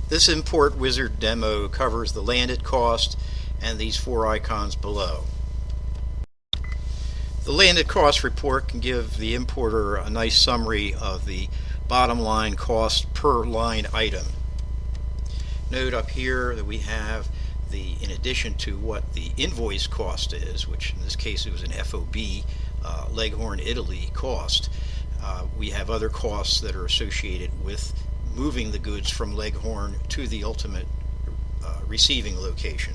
This Import Wizard demo covers the landed cost and these four icons below. The landed cost report can give the importer a nice summary of the bottom line cost per line item. Note up here that we have in addition to what the invoice cost is, which in this case it was an FOB Leghorn Italy cost, we have other costs that are associated with moving the goods from Leghorn to the ultimate receiving location.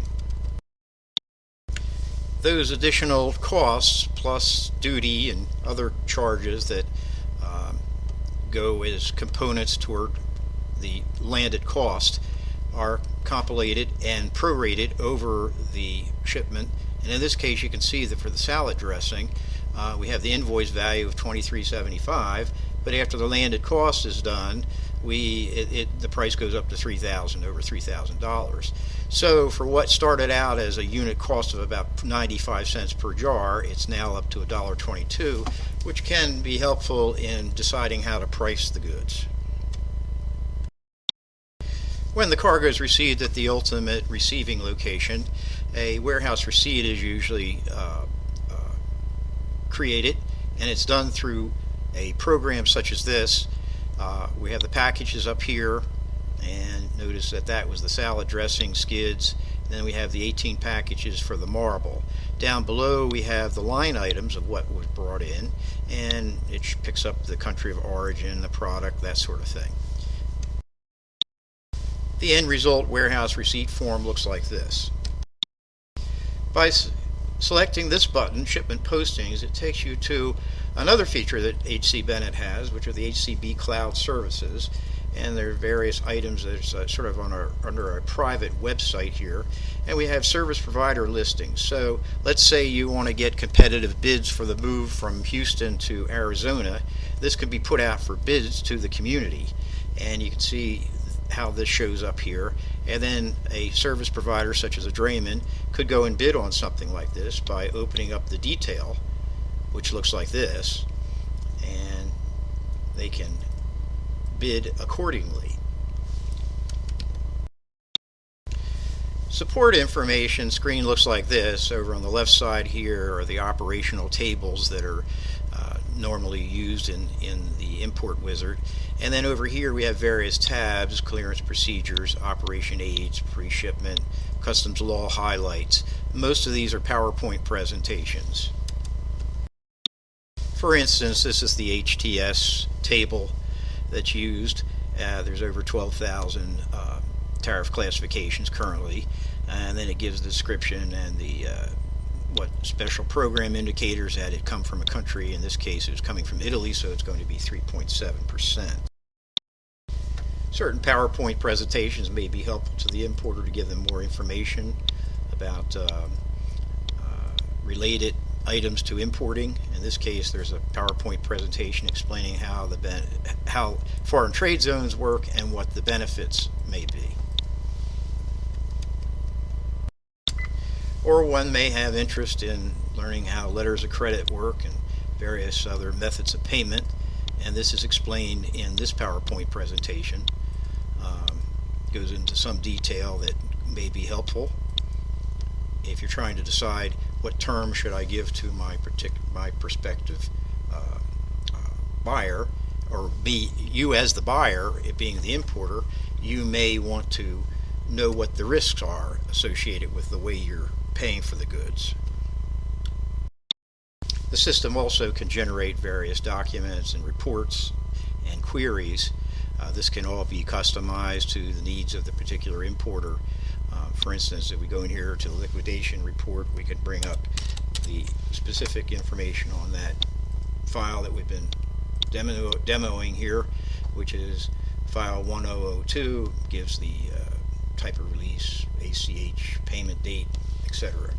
Those additional costs plus duty and other charges that go as components toward the landed cost are compilated and prorated over the shipment. And in this case you can see that for the salad dressing we have the invoice value of $23.75, but after the landed cost is done the price goes up to over $3,000. So for what started out as a unit cost of about 95 cents per jar, it's now up to $1.22, which can be helpful in deciding how to price the goods. When the cargo is received at the ultimate receiving location, a warehouse receipt is usually created, and it's done through a program such as this. We have the packages up here, and notice that was the salad dressing skids. Then we have the 18 packages for the marble. Down below we have the line items of what was brought in, and it picks up the country of origin, the product, that sort of thing. The end result warehouse receipt form looks like this. By selecting this button, Shipment Postings, it takes you to another feature that HC Bennett has, which are the HCB Cloud services, and there are various items that are sort of under our private website here, and we have service provider listings. So let's say you want to get competitive bids for the move from Houston to Arizona. This can be put out for bids to the community, and you can see how this shows up here. And then a service provider such as a drayman could go and bid on something like this by opening up the detail, which looks like this, and they can bid accordingly. Support information screen looks like this. Over on the left side here are the operational tables that are normally used in the Import Wizard, and then over here we have various tabs: clearance procedures, operation aids, pre-shipment, customs law highlights. Most of these are PowerPoint presentations. For instance, this is the HTS table that's used. There's over 12,000 tariff classifications currently, and then it gives the description and the what special program indicators that it come from a country. In this case it was coming from Italy, so it's going to be 3.7%. Certain PowerPoint presentations may be helpful to the importer to give them more information about related items to importing. In this case there's a PowerPoint presentation explaining how foreign trade zones work and what the benefits may be. Or one may have interest in learning how letters of credit work and various other methods of payment, and this is explained in this PowerPoint presentation. Goes into some detail that may be helpful if you're trying to decide what term should I give to my prospective buyer, or you as the buyer, it being the importer. You may want to know what the risks are associated with the way you're paying for the goods. The system also can generate various documents and reports and queries. This can all be customized to the needs of the particular importer. For instance, if we go in here to the liquidation report, we could bring up the specific information on that file that we've been demoing here, which is file 1002, gives the type of release, ACH, payment date, etc.